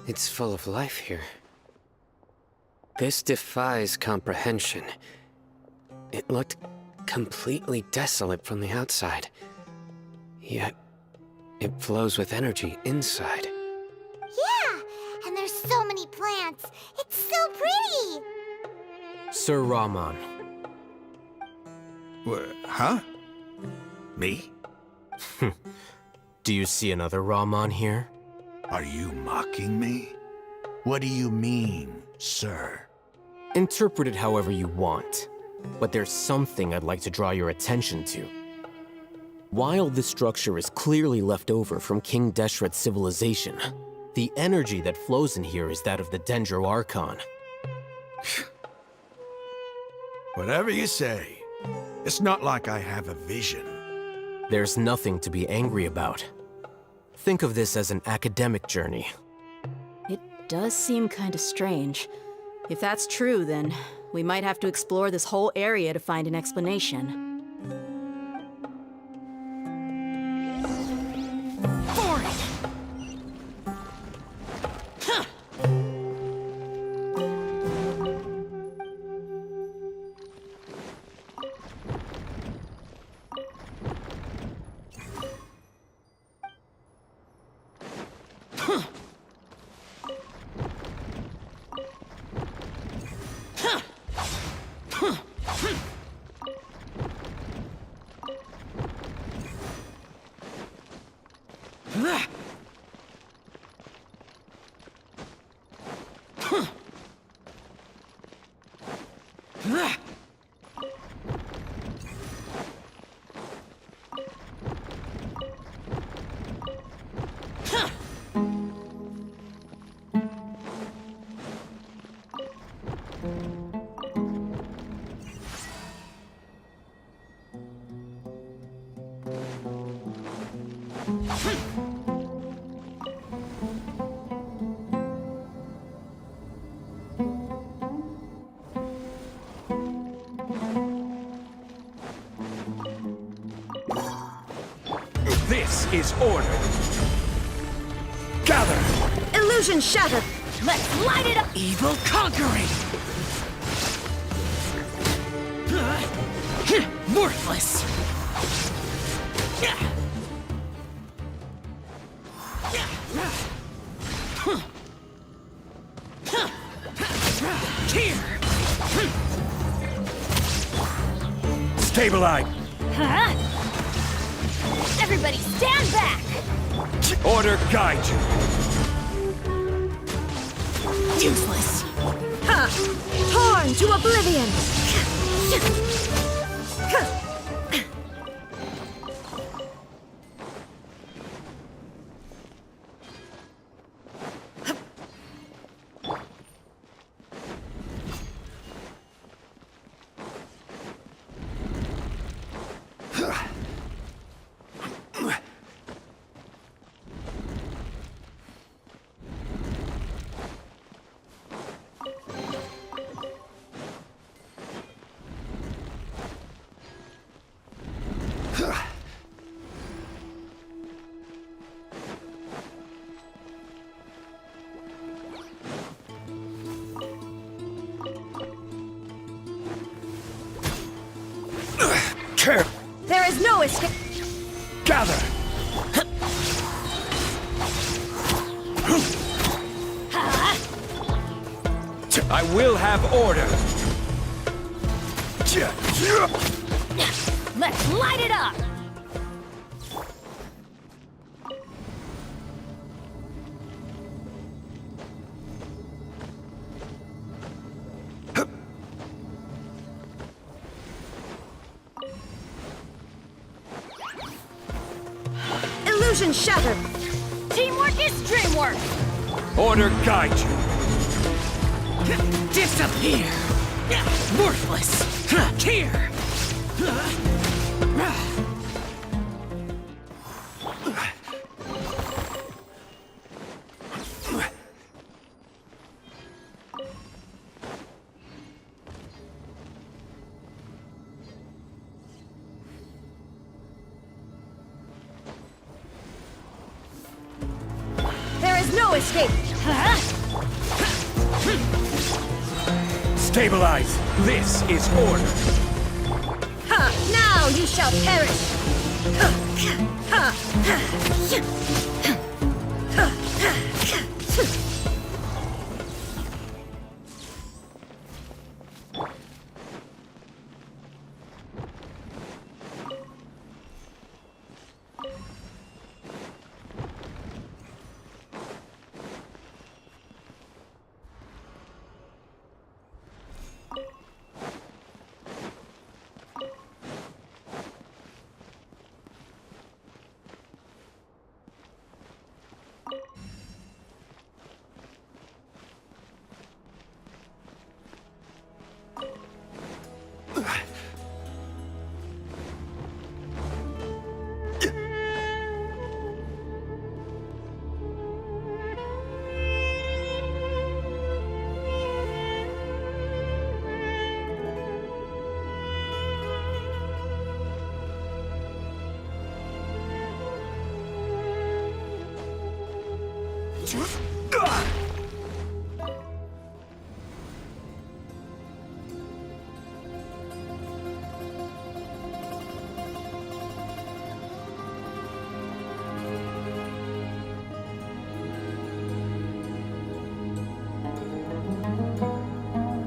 It's full of life here. This defies comprehension. It looked completely desolate from the outside. Yet, it flows with energy inside. Yeah, and there's so many plants. It's so pretty. Sir Rahman. Huh? Me? Do you see another Rahman here? Are you mocking me? What do you mean, sir? Interpret it however you want, but there's something I'd like to draw your attention to. While this structure is clearly left over from King Deshret's civilization, the energy that flows in here is that of the Dendro Archon. Whatever you say. It's not like I have a vision. There's nothing to be angry about. Think of this as an academic journey. It does seem kind of strange. If that's true, then we might have to explore this whole area to find an explanation. This is order. Gather! Illusion shattered! Let's light it up. Evil conquering! Worthless! Stabilize! Huh? Everybody stand back! Order guide you! Useless! Ha! Torn to oblivion! There is no escape. Gather! I will have order! Let's light it up! Illusion shattered! Teamwork is dreamwork! Order guide you. Disappear! Worthless! Here! There is no escape! Stabilize. This is order. Now you shall perish!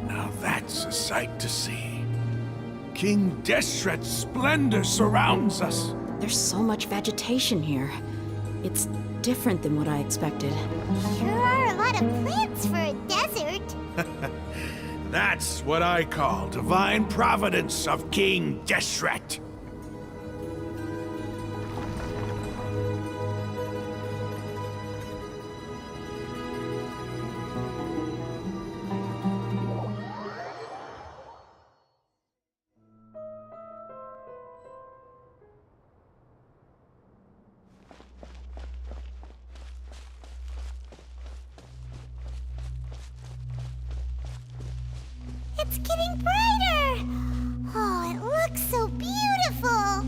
Now that's a sight to see. King Deshret's splendor surrounds us. There's so much vegetation here. It's different than what I expected. Sure are a lot of plants for a desert. That's what I call divine providence of King Deshret. It's getting brighter! Oh, it looks so beautiful!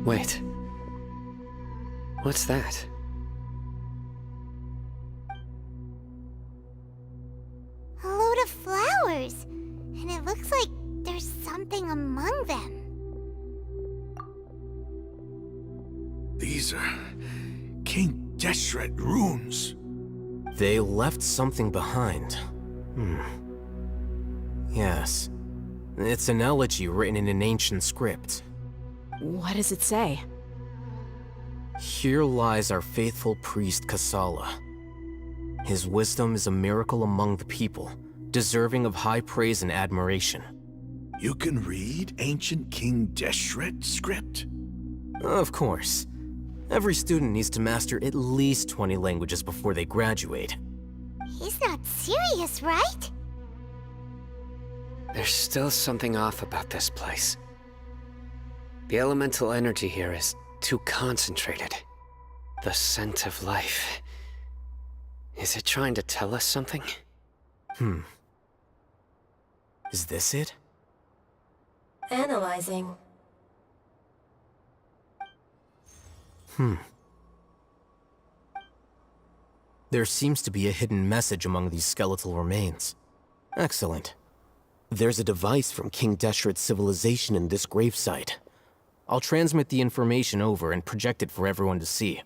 Wait. What's that? A load of flowers. And it looks like there's something among them. These are King Deshret runes. They left something behind. Yes. It's an elegy written in an ancient script. What does it say? Here lies our faithful priest Kasala. His wisdom is a miracle among the people, deserving of high praise and admiration. You can read ancient King Deshret script? Of course. Every student needs to master at least 20 languages before they graduate. He's not serious, right? There's still something off about this place. The elemental energy here is too concentrated. The scent of life. Is it trying to tell us something? Is this it? Analyzing. There seems to be a hidden message among these skeletal remains. Excellent. There's a device from King Deshret's civilization in this gravesite. I'll transmit the information over and project it for everyone to see.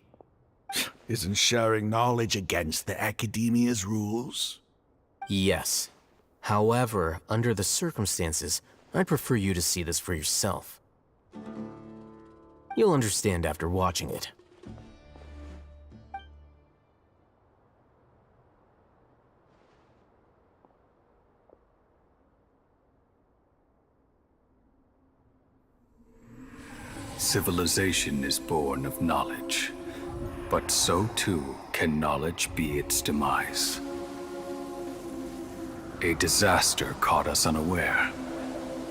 Isn't sharing knowledge against the Academia's rules? Yes. However, under the circumstances, I'd prefer you to see this for yourself. You'll understand after watching it. Civilization is born of knowledge, but so too can knowledge be its demise. A disaster caught us unaware.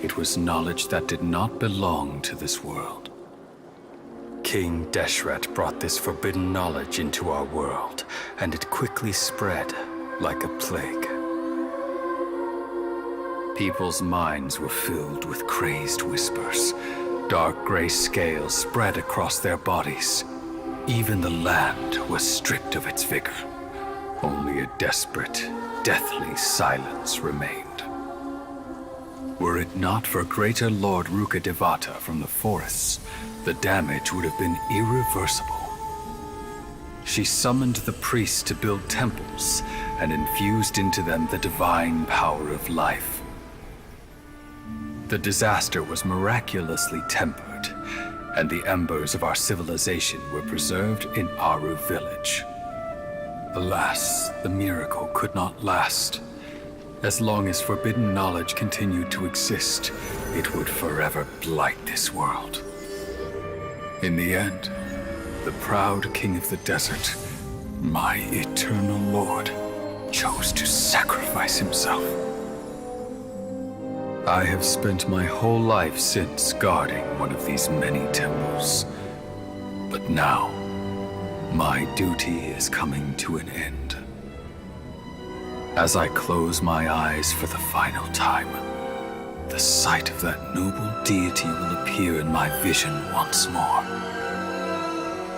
It was knowledge that did not belong to this world. King Deshret brought this forbidden knowledge into our world, and it quickly spread like a plague. People's minds were filled with crazed whispers. Dark gray scales spread across their bodies. Even the land was stripped of its vigor. Only a desperate, deathly silence remained. Were it not for Greater Lord Rukkhadevata from the forests, the damage would have been irreversible. She summoned the priests to build temples and infused into them the divine power of life. The disaster was miraculously tempered, and the embers of our civilization were preserved in Aru village. Alas, the miracle could not last. As long as forbidden knowledge continued to exist, it would forever blight this world. In the end, the proud king of the desert, my eternal lord, chose to sacrifice himself. I have spent my whole life since guarding one of these many temples. But now, my duty is coming to an end. As I close my eyes for the final time, the sight of that noble deity will appear in my vision once more.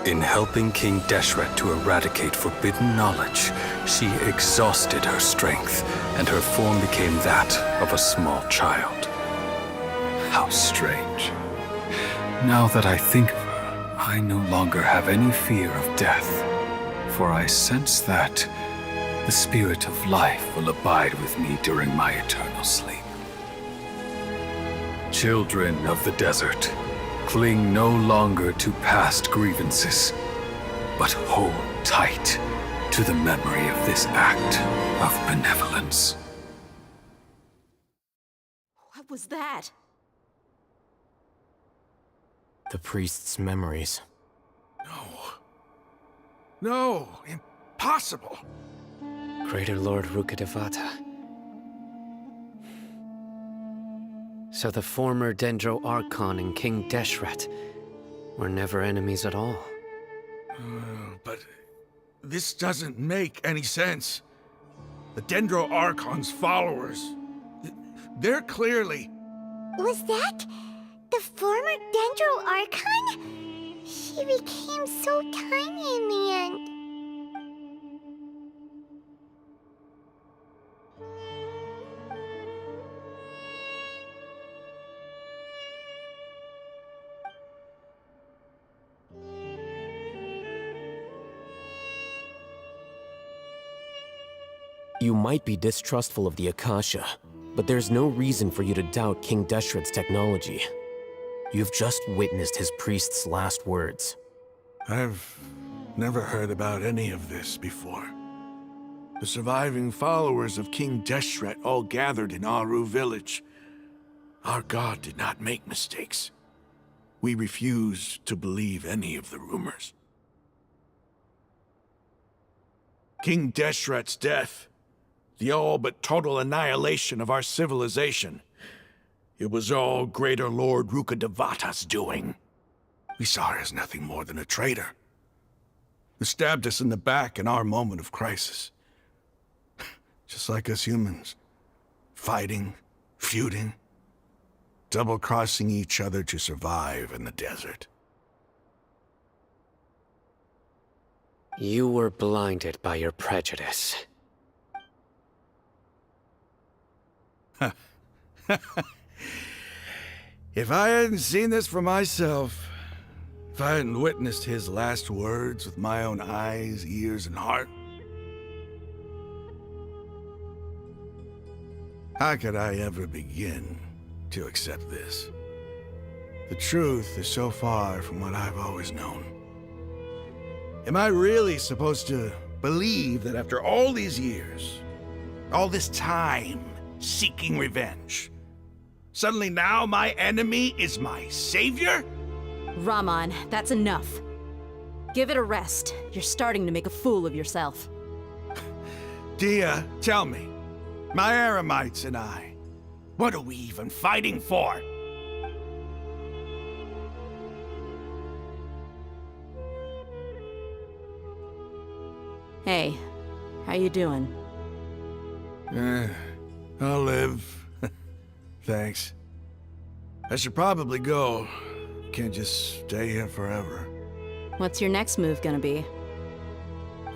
In helping King Deshret to eradicate forbidden knowledge, she exhausted her strength, and her form became that of a small child. How strange. Now that I think of her, I no longer have any fear of death, for I sense that the spirit of life will abide with me during my eternal sleep. Children of the desert, cling no longer to past grievances, but hold tight to the memory of this act of benevolence. What was that? The priest's memories. No, impossible. Greater Lord Rukkhadevata. So the former Dendro Archon and King Deshret were never enemies at all. But this doesn't make any sense. The Dendro Archon's followers, they're clearly... Was that the former Dendro Archon? She became so tiny in the end. You might be distrustful of the Akasha, but there's no reason for you to doubt King Deshret's technology. You've just witnessed his priest's last words. I've never heard about any of this before. The surviving followers of King Deshret all gathered in Aru village. Our god did not make mistakes. We refused to believe any of the rumors. King Deshret's death, the all but total annihilation of our civilization, it was all Greater Lord Rukkhadevata's doing. We saw her as nothing more than a traitor, who stabbed us in the back in our moment of crisis. Just like us humans, fighting, feuding, double-crossing each other to survive in the desert. You were blinded by your prejudice. If I hadn't seen this for myself, if I hadn't witnessed his last words with my own eyes, ears, and heart, how could I ever begin to accept this? The truth is so far from what I've always known. Am I really supposed to believe that after all these years, all this time seeking revenge, suddenly now my enemy is my savior? Rahman, that's enough. Give it a rest. You're starting to make a fool of yourself. Dia, tell me, my Eremites and I, what are we even fighting for? Hey, how you doing? I'll live. Thanks. I should probably go. Can't just stay here forever. What's your next move gonna be?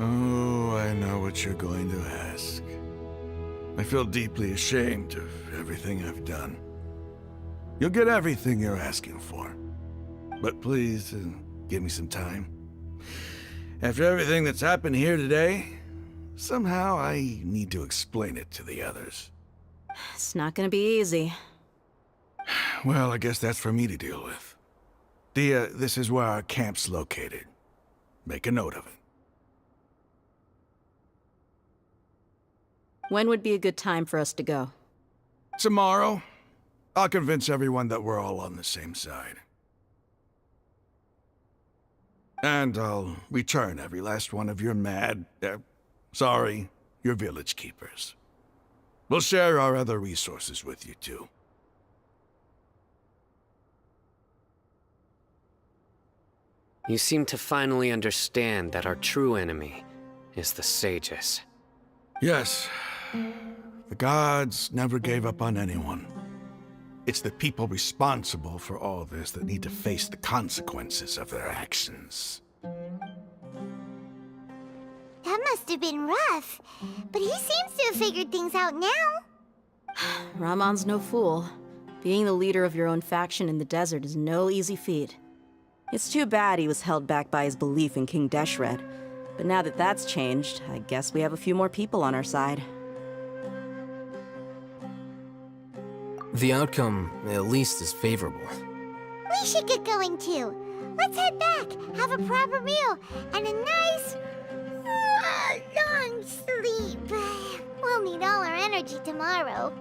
Oh, I know what you're going to ask. I feel deeply ashamed of everything I've done. You'll get everything you're asking for. But please, give me some time. After everything that's happened here today, somehow I need to explain it to the others. It's not gonna be easy. Well, I guess that's for me to deal with. Dia, this is where our camp's located. Make a note of it. When would be a good time for us to go? Tomorrow, I'll convince everyone that we're all on the same side. And I'll return every last one of your your village keepers. We'll share our other resources with you, too. You seem to finally understand that our true enemy is the sages. Yes. The gods never gave up on anyone. It's the people responsible for all this that need to face the consequences of their actions. That must have been rough. But he seems to have figured things out now. Rahman's no fool. Being the leader of your own faction in the desert is no easy feat. It's too bad he was held back by his belief in King Deshret. But now that that's changed, I guess we have a few more people on our side. The outcome, at least, is favorable. We should get going too. Let's head back, have a proper meal, and a nice, long sleep. We'll need all our energy tomorrow.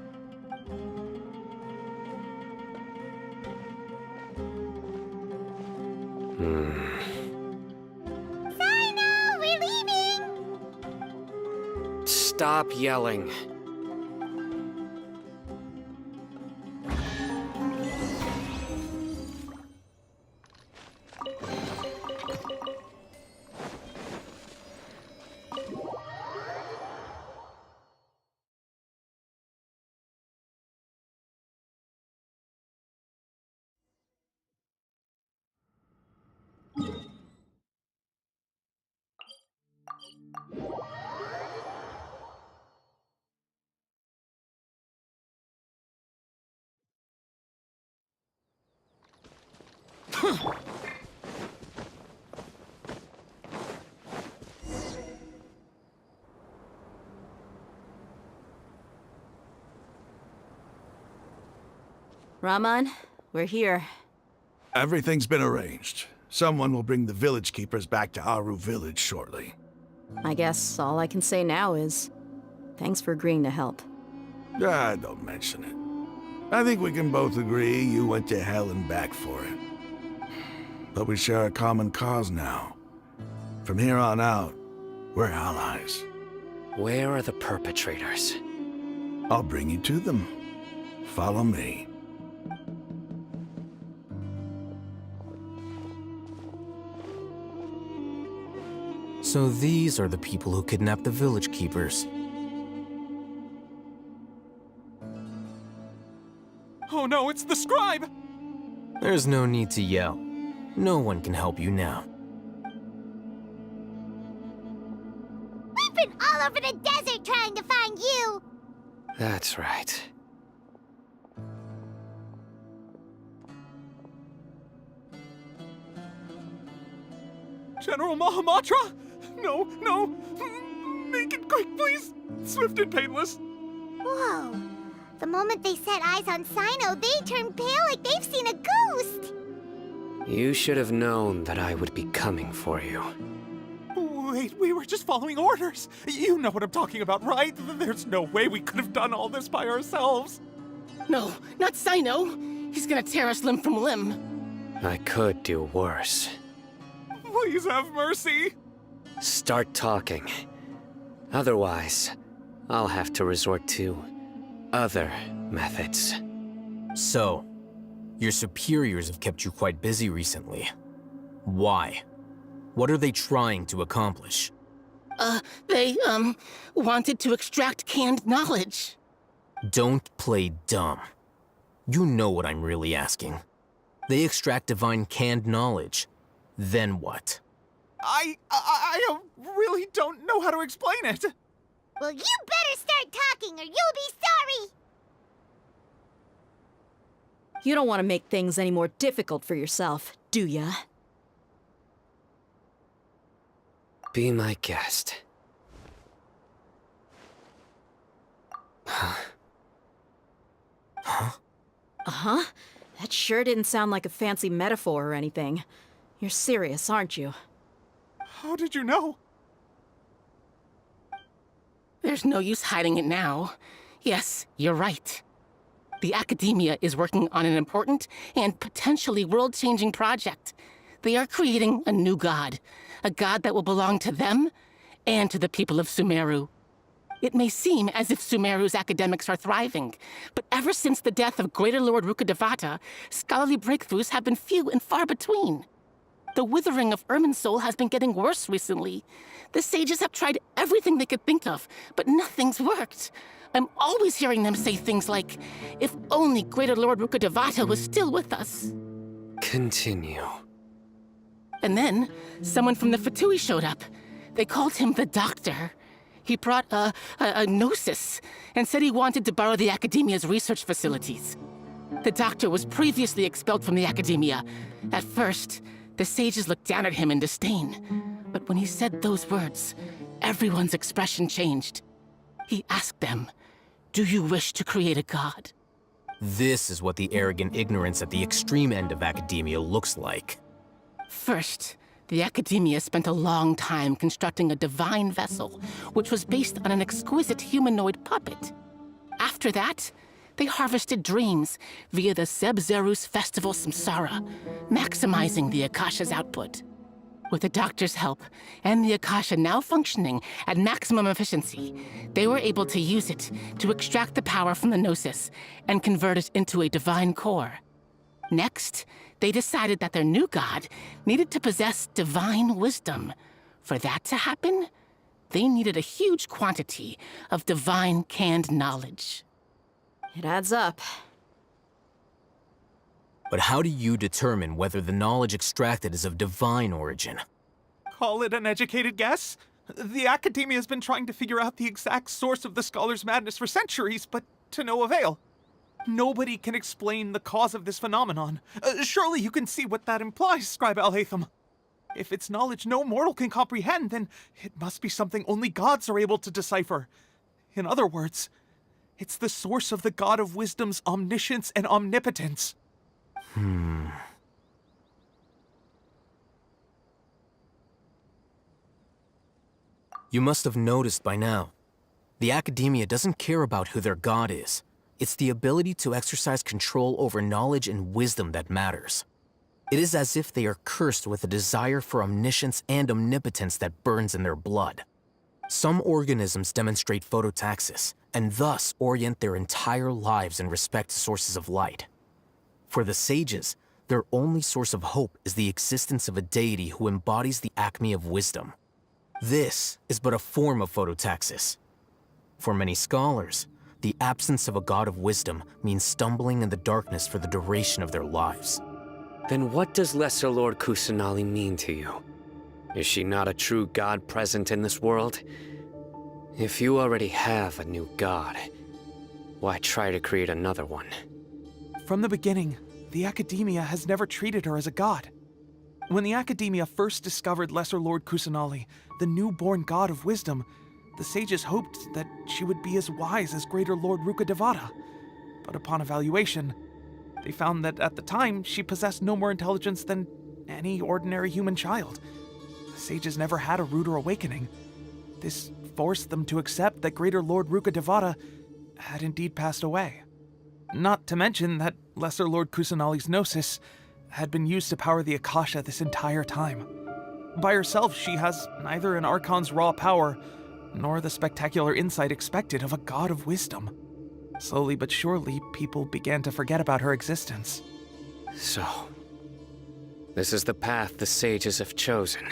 Sino, we're leaving! Stop yelling. Rahman, we're here. Everything's been arranged. Someone will bring the village keepers back to Aru village shortly. I guess all I can say now is, thanks for agreeing to help. Don't mention it. I think we can both agree you went to hell and back for it. But we share a common cause now. From here on out, we're allies. Where are the perpetrators? I'll bring you to them. Follow me. So these are the people who kidnapped the village keepers. Oh no, it's the scribe! There's no need to yell. No one can help you now. We've been all over the desert trying to find you! That's right. General Mahamatra? No, no! Make it quick, please! Swift and painless! Whoa. The moment they set eyes on Sino, they turned pale like they've seen a ghost! You should have known that I would be coming for you. Wait, we were just following orders! You know what I'm talking about, right? There's no way we could have done all this by ourselves! No, not Sino. He's gonna tear us limb from limb. I could do worse. Please have mercy. Start talking. Otherwise, I'll have to resort to other methods. So, your superiors have kept you quite busy recently. Why? What are they trying to accomplish? They wanted to extract canned knowledge. Don't play dumb. You know what I'm really asking. They extract divine canned knowledge. Then what? I really don't know how to explain it. Well, you better start talking or you'll be sorry! You don't want to make things any more difficult for yourself, do ya? Be my guest. Uh-huh. That sure didn't sound like a fancy metaphor or anything. You're serious, aren't you? How did you know? There's no use hiding it now. Yes, you're right. The Academia is working on an important and potentially world-changing project. They are creating a new god. A god that will belong to them and to the people of Sumeru. It may seem as if Sumeru's academics are thriving, but ever since the death of Greater Lord Rukkhadevata, scholarly breakthroughs have been few and far between. The withering of Irminsul has been getting worse recently. The sages have tried everything they could think of, but nothing's worked. I'm always hearing them say things like, if only Greater Lord Rukkhadevata was still with us. Continue. And then, someone from the Fatui showed up. They called him the Doctor. He brought a gnosis and said he wanted to borrow the Academia's research facilities. The Doctor was previously expelled from the Academia. At first, the sages looked down at him in disdain. But when he said those words, everyone's expression changed. He asked them, "Do you wish to create a god?" This is what the arrogant ignorance at the extreme end of academia looks like. First, the Academia spent a long time constructing a divine vessel, which was based on an exquisite humanoid puppet. After that, they harvested dreams via the Sebzerus Festival Samsara, maximizing the Akasha's output. With the Doctor's help, and the Akasha now functioning at maximum efficiency, they were able to use it to extract the power from the Gnosis and convert it into a divine core. Next, they decided that their new god needed to possess divine wisdom. For that to happen, they needed a huge quantity of divine canned knowledge. It adds up. But how do you determine whether the knowledge extracted is of divine origin? Call it an educated guess? The Academia has been trying to figure out the exact source of the Scholar's Madness for centuries, but to no avail. Nobody can explain the cause of this phenomenon. Surely you can see what that implies, Scribe Alhaitham. If it's knowledge no mortal can comprehend, then it must be something only gods are able to decipher. In other words, it's the source of the God of Wisdom's omniscience and omnipotence. You must have noticed by now. The Academia doesn't care about who their god is. It's the ability to exercise control over knowledge and wisdom that matters. It is as if they are cursed with a desire for omniscience and omnipotence that burns in their blood. Some organisms demonstrate phototaxis, and thus orient their entire lives in respect to sources of light. For the sages, their only source of hope is the existence of a deity who embodies the acme of wisdom. This is but a form of phototaxis. For many scholars, the absence of a god of wisdom means stumbling in the darkness for the duration of their lives. Then what does Lesser Lord Kusanali mean to you? Is she not a true god present in this world? If you already have a new god, why try to create another one? From the beginning, the Academia has never treated her as a god. When the Academia first discovered Lesser Lord Kusanali, the newborn god of wisdom, the sages hoped that she would be as wise as Greater Lord Rukkhadevata. But upon evaluation, they found that at the time she possessed no more intelligence than any ordinary human child. The sages never had a ruder awakening. This forced them to accept that Greater Lord Rukkhadevata had indeed passed away. Not to mention that Lesser Lord Kusanali's gnosis had been used to power the Akasha this entire time. By herself, she has neither an Archon's raw power, nor the spectacular insight expected of a god of wisdom. Slowly but surely, people began to forget about her existence. So, this is the path the sages have chosen.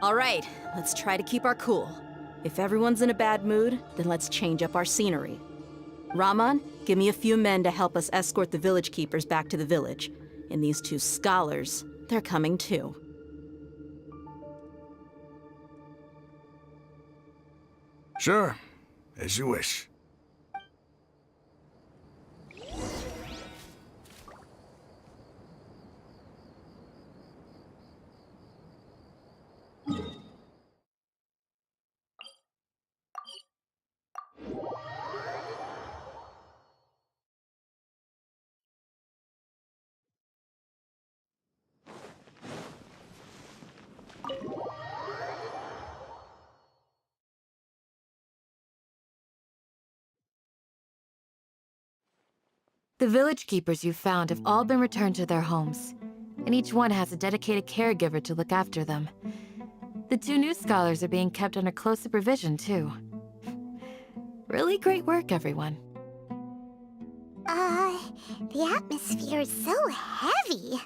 All right, let's try to keep our cool. If everyone's in a bad mood, then let's change up our scenery. Raman, give me a few men to help us escort the village keepers back to the village. And these two scholars, they're coming too. Sure, as you wish. The village keepers you found have all been returned to their homes, and each one has a dedicated caregiver to look after them. The two new scholars are being kept under close supervision, too. Really great work, everyone. The atmosphere is so heavy.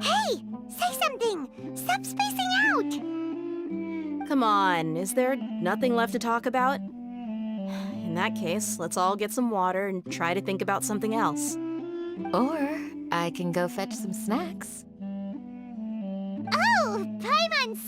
Hey! Say something! Stop spacing out! Come on, is there nothing left to talk about? In that case, let's all get some water and try to think about something else. Or I can go fetch some snacks. Oh, Paimon's